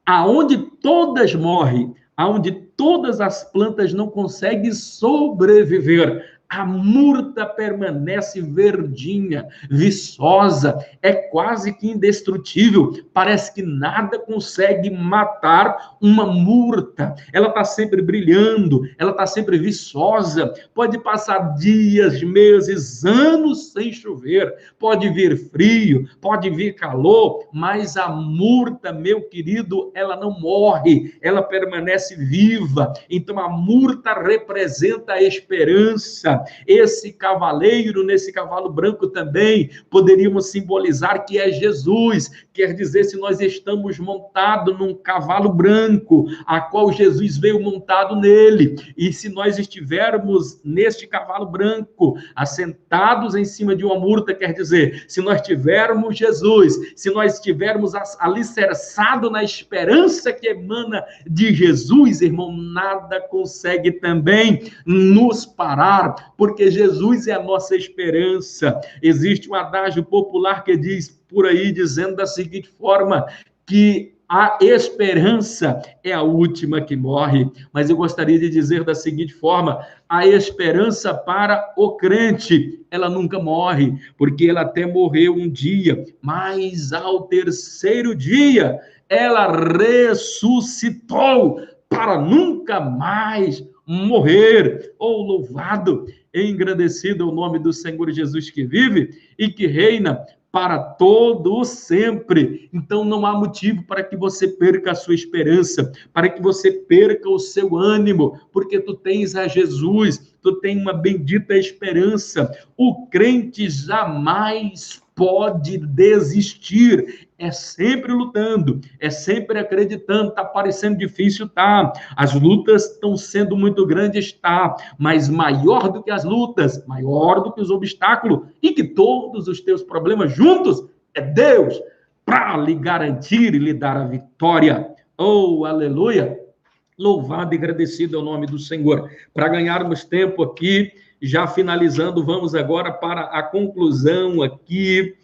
S1: aonde todas morrem, aonde todas as plantas não conseguem sobreviver, a murta permanece verdinha, viçosa, é quase que indestrutível. Parece que nada consegue matar uma murta. Ela está sempre brilhando, ela está sempre viçosa. Pode passar dias, meses, anos sem chover. Pode vir frio, pode vir calor, mas a murta, meu querido, ela não morre, ela permanece viva. Então a murta representa a esperança. Esse cavaleiro, nesse cavalo branco também, poderíamos simbolizar que é Jesus. Quer dizer, se nós estamos montados num cavalo branco, a qual Jesus veio montado nele, e se nós estivermos neste cavalo branco, assentados em cima de uma murta, quer dizer, se nós tivermos Jesus, se nós estivermos alicerçados na esperança que emana de Jesus, irmão, nada consegue também nos parar, porque Jesus é a nossa esperança. Existe um adágio popular que diz por aí, dizendo da seguinte forma, que a esperança é a última que morre. Mas eu gostaria de dizer da seguinte forma, a esperança para o crente, ela nunca morre, porque ela até morreu um dia, mas ao terceiro dia, ela ressuscitou para nunca mais morrer. Oh, louvado, engrandecido é o nome do Senhor Jesus que vive e que reina para todo sempre. Então não há motivo para que você perca a sua esperança, para que você perca o seu ânimo, porque tu tens a Jesus, tu tens uma bendita esperança. O crente jamais pode desistir, é sempre lutando, é sempre acreditando. Tá parecendo difícil, tá? As lutas estão sendo muito grandes, tá? Mas maior do que as lutas, maior do que os obstáculos e que todos os teus problemas juntos, é Deus para lhe garantir e lhe dar a vitória. Oh, aleluia! Louvado e agradecido é o nome do Senhor. Para ganharmos tempo aqui, já finalizando, vamos agora para a conclusão aqui.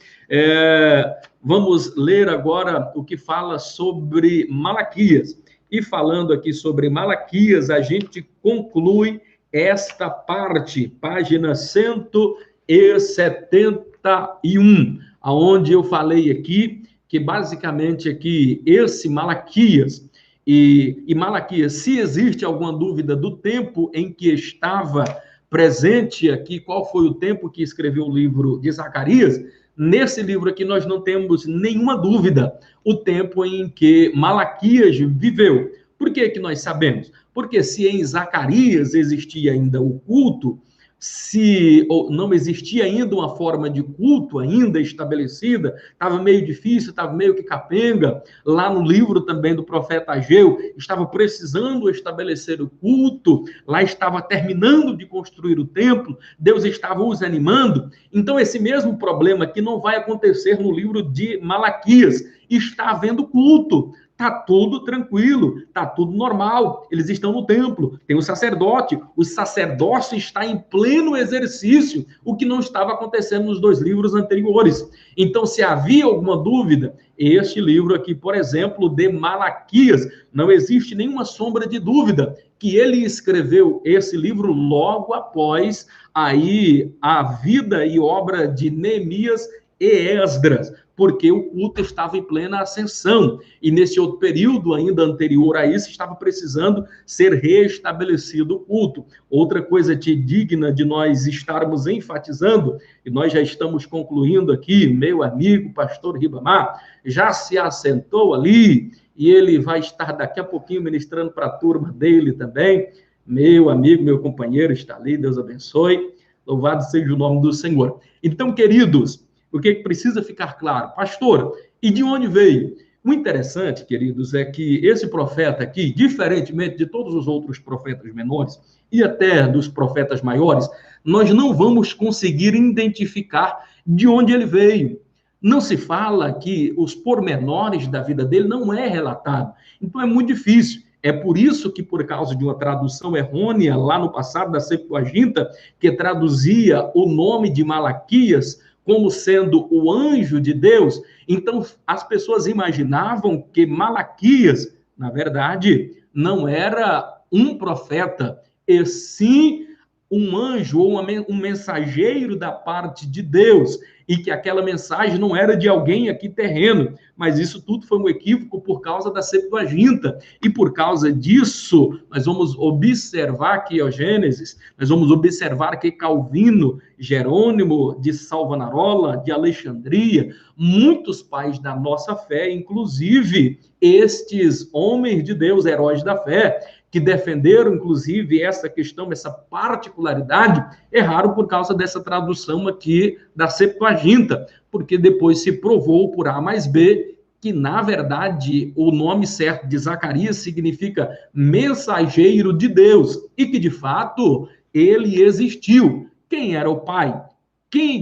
S1: Vamos ler agora o que fala sobre Malaquias. E falando aqui sobre Malaquias, a gente conclui esta parte, página 171, aonde eu falei aqui que basicamente aqui esse Malaquias e Malaquias, se existe alguma dúvida do tempo em que estava presente aqui, qual foi o tempo que escreveu o livro de Zacarias, nesse livro aqui nós não temos nenhuma dúvida o tempo em que Malaquias viveu. Por que nós sabemos? Porque se em Zacarias existia ainda o culto, se não existia ainda uma forma de culto ainda estabelecida, estava meio difícil, estava meio que capenga. Lá no livro também do profeta Ageu, estava precisando estabelecer o culto, lá estava terminando de construir o templo, Deus estava os animando. Então, esse mesmo problema que não vai acontecer no livro de Malaquias, está havendo culto. Está tudo tranquilo, está tudo normal. Eles estão no templo, tem o sacerdócio está em pleno exercício, o que não estava acontecendo nos dois livros anteriores. Então, se havia alguma dúvida, este livro aqui, por exemplo, de Malaquias, não existe nenhuma sombra de dúvida que ele escreveu esse livro logo após aí a vida e obra de Neemias e Esdras, porque o culto estava em plena ascensão, e nesse outro período, ainda anterior a isso, estava precisando ser restabelecido o culto. Outra coisa digna de nós estarmos enfatizando, e nós já estamos concluindo aqui, meu amigo pastor Ribamar, já se assentou ali, e ele vai estar daqui a pouquinho ministrando para a turma dele também, meu amigo, meu companheiro está ali, Deus abençoe, louvado seja o nome do Senhor. Então, queridos, o que precisa ficar claro? Pastor, e de onde veio? O interessante, queridos, é que esse profeta aqui, diferentemente de todos os outros profetas menores e até dos profetas maiores, nós não vamos conseguir identificar de onde ele veio. Não se fala que os pormenores da vida dele não é relatado. Então é muito difícil. É por isso que, por causa de uma tradução errônea lá no passado da Septuaginta, que traduzia o nome de Malaquias como sendo o anjo de Deus, então as pessoas imaginavam que Malaquias, na verdade, não era um profeta, e sim um anjo ou um mensageiro da parte de Deus, e que aquela mensagem não era de alguém aqui terreno, mas isso tudo foi um equívoco por causa da Septuaginta, e por causa disso, nós vamos observar que o Gênesis, nós vamos observar que Calvino, Jerônimo de Salvanarola, de Alexandria, muitos pais da nossa fé, inclusive estes homens de Deus, heróis da fé, que defenderam, inclusive, essa questão, essa particularidade, erraram por causa dessa tradução aqui da Septuaginta, porque depois se provou por A mais B que, na verdade, o nome certo de Zacarias significa mensageiro de Deus, e que, de fato, ele existiu. Quem era o pai?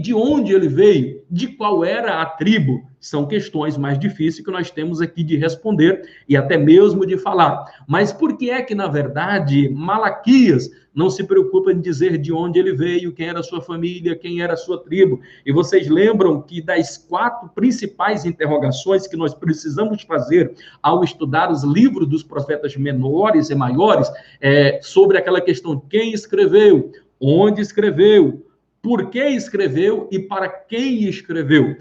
S1: De onde ele veio? De qual era a tribo? São questões mais difíceis que nós temos aqui de responder e até mesmo de falar. Mas por que é que, na verdade, Malaquias não se preocupa em dizer de onde ele veio, quem era a sua família, quem era a sua tribo? E vocês lembram que das 4 principais interrogações que nós precisamos fazer ao estudar os livros dos profetas menores e maiores, sobre aquela questão: quem escreveu, onde escreveu, por que escreveu e para quem escreveu?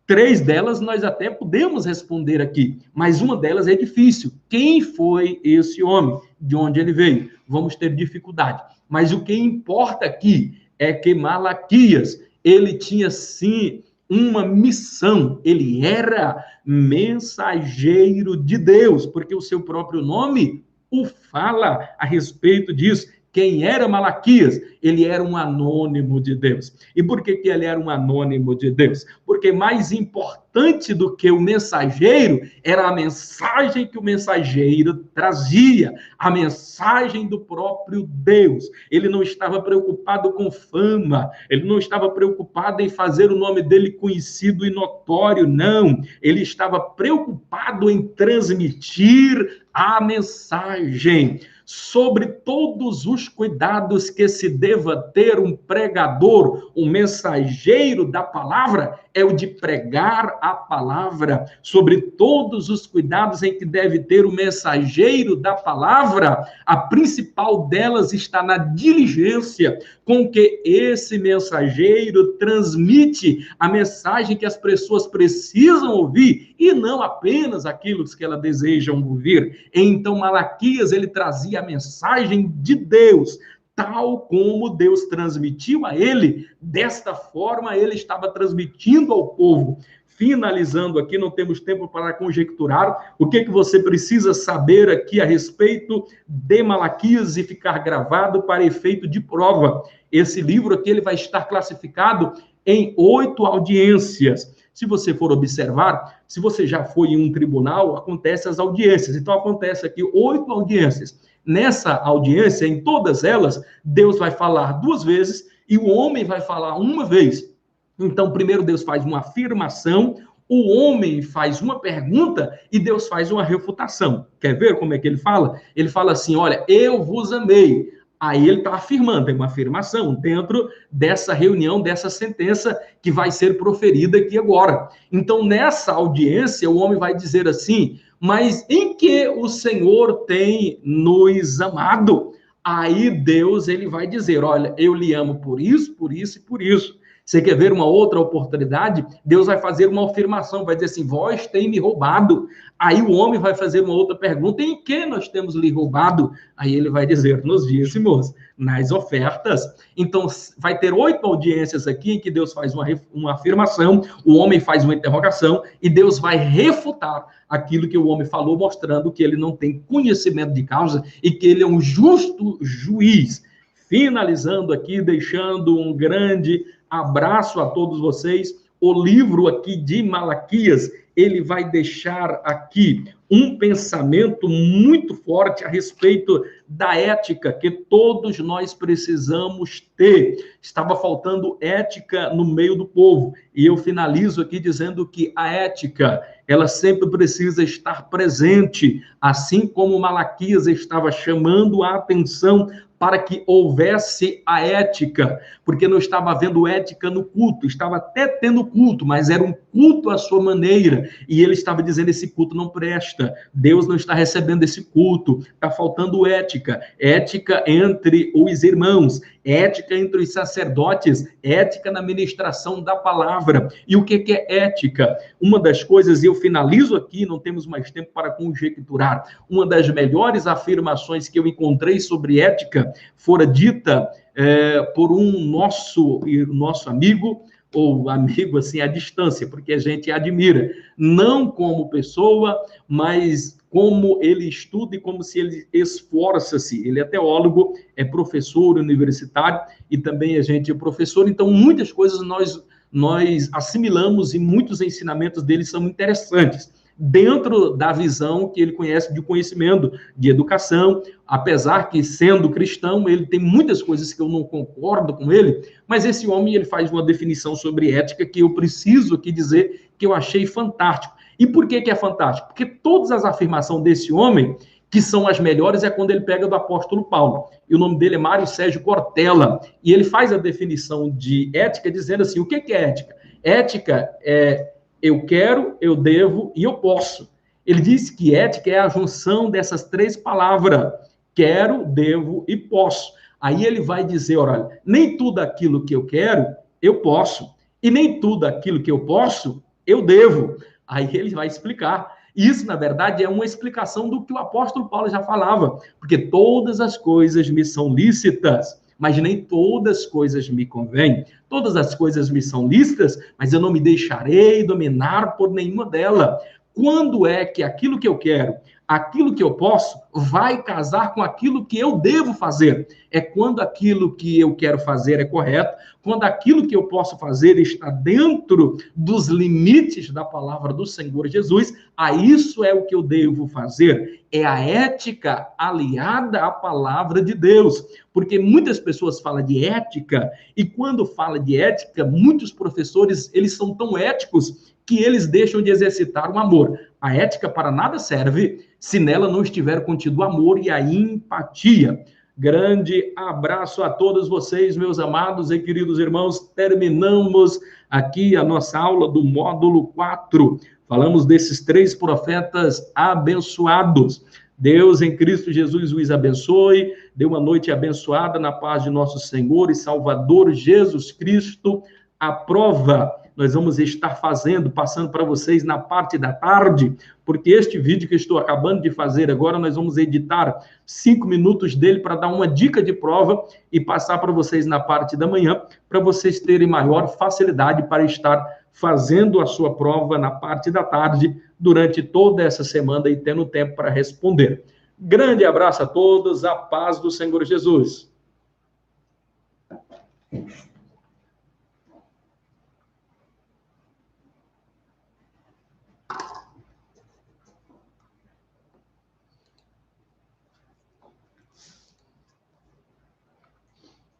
S1: 3 delas nós até podemos responder aqui, mas uma delas é difícil. Quem foi esse homem? De onde ele veio? Vamos ter dificuldade. Mas o que importa aqui é que Malaquias, ele tinha sim uma missão. Ele era mensageiro de Deus, porque o seu próprio nome o fala a respeito disso. Quem era Malaquias? Ele era um anônimo de Deus. E por que ele era um anônimo de Deus? Porque mais importante do que o mensageiro era a mensagem que o mensageiro trazia, a mensagem do próprio Deus. Ele não estava preocupado com fama, ele não estava preocupado em fazer o nome dele conhecido e notório, não. Ele estava preocupado em transmitir a mensagem. Sobre todos os cuidados que se deva ter um pregador, um mensageiro da palavra, é o de pregar a palavra. Sobre todos os cuidados em que deve ter o mensageiro da palavra, a principal delas está na diligência com que esse mensageiro transmite a mensagem que as pessoas precisam ouvir e não apenas aquilo que elas desejam ouvir. Então, Malaquias, ele trazia a mensagem de Deus, tal como Deus transmitiu a ele, desta forma ele estava transmitindo ao povo. Finalizando aqui, não temos tempo para conjecturar o que você precisa saber aqui a respeito de Malaquias e ficar gravado para efeito de prova. Esse livro aqui ele vai estar classificado em 8 audiências. Se você for observar, se você já foi em um tribunal, acontecem as audiências. Então, acontece aqui 8 audiências. Nessa audiência, em todas elas, Deus vai falar 2 vezes e o homem vai falar 1 vez. Então, primeiro Deus faz uma afirmação, o homem faz uma pergunta e Deus faz uma refutação. Quer ver como é que ele fala? Ele fala assim, olha, eu vos amei. Aí ele está afirmando, é uma afirmação dentro dessa reunião, dessa sentença que vai ser proferida aqui agora. Então, nessa audiência, o homem vai dizer assim, mas em que o Senhor tem nos amado? Aí Deus ele vai dizer, olha, eu lhe amo por isso, por isso e por isso. Você quer ver uma outra oportunidade? Deus vai fazer uma afirmação, vai dizer assim, vós tem me roubado. Aí o homem vai fazer uma outra pergunta, em que nós temos lhe roubado? Aí ele vai dizer, nos dízimos, nas ofertas. Então, vai ter 8 audiências aqui em que Deus faz uma afirmação, o homem faz uma interrogação e Deus vai refutar aquilo que o homem falou, mostrando que ele não tem conhecimento de causa e que ele é um justo juiz. Finalizando aqui, deixando um grande abraço a todos vocês. O livro aqui de Malaquias, ele vai deixar aqui um pensamento muito forte a respeito da ética que todos nós precisamos ter. Estava faltando ética no meio do povo. E eu finalizo aqui dizendo que a ética, ela sempre precisa estar presente, assim como Malaquias estava chamando a atenção para que houvesse a ética, porque não estava havendo ética no culto, estava até tendo culto, mas era um culto à sua maneira, e ele estava dizendo, esse culto não presta, Deus não está recebendo esse culto, está faltando ética, ética entre os irmãos, ética entre os sacerdotes, ética na ministração da palavra. E o que é ética? Uma das coisas, e eu finalizo aqui, não temos mais tempo para conjecturar, uma das melhores afirmações que eu encontrei sobre ética fora dita por um nosso amigo, ou amigo assim à distância, porque a gente admira, não como pessoa, mas como ele estuda e como se ele esforça-se. Ele é teólogo, é professor universitário e também a gente é professor, então muitas coisas nós assimilamos e muitos ensinamentos dele são interessantes, dentro da visão que ele conhece de conhecimento, de educação, apesar que, sendo cristão, ele tem muitas coisas que eu não concordo com ele, mas esse homem ele faz uma definição sobre ética que eu preciso aqui dizer que eu achei fantástico. E por que é fantástico? Porque todas as afirmações desse homem, que são as melhores, é quando ele pega do apóstolo Paulo. E o nome dele é Mário Sérgio Cortella. E ele faz a definição de ética dizendo assim, o que é ética? Ética é eu quero, eu devo e eu posso. Ele diz que ética é a junção dessas 3 palavras, quero, devo e posso. Aí ele vai dizer, olha, nem tudo aquilo que eu quero, eu posso. E nem tudo aquilo que eu posso, eu devo. Aí ele vai explicar. Isso, na verdade, é uma explicação do que o apóstolo Paulo já falava, porque todas as coisas me são lícitas, mas nem todas as coisas me convêm. Todas as coisas me são lícitas, mas eu não me deixarei dominar por nenhuma delas. Quando é que aquilo que eu quero, aquilo que eu posso, vai casar com aquilo que eu devo fazer? É quando aquilo que eu quero fazer é correto, quando aquilo que eu posso fazer está dentro dos limites da palavra do Senhor Jesus, a isso é o que eu devo fazer. É a ética aliada à palavra de Deus. Porque muitas pessoas falam de ética, e quando fala de ética, muitos professores, eles são tão éticos que eles deixam de exercitar o amor. A ética para nada serve se nela não estiver contido o amor e a empatia. Grande abraço a todos vocês, meus amados e queridos irmãos. Terminamos aqui a nossa aula do módulo 4. Falamos desses 3 profetas abençoados. Deus em Cristo Jesus os abençoe. Dê uma noite abençoada na paz de nosso Senhor e Salvador Jesus Cristo. A prova nós vamos estar fazendo, passando para vocês na parte da tarde, porque este vídeo que eu estou acabando de fazer agora, nós vamos editar 5 minutos dele para dar uma dica de prova e passar para vocês na parte da manhã, para vocês terem maior facilidade para estar fazendo a sua prova na parte da tarde, durante toda essa semana e tendo tempo para responder. Grande abraço a todos, a paz do Senhor Jesus.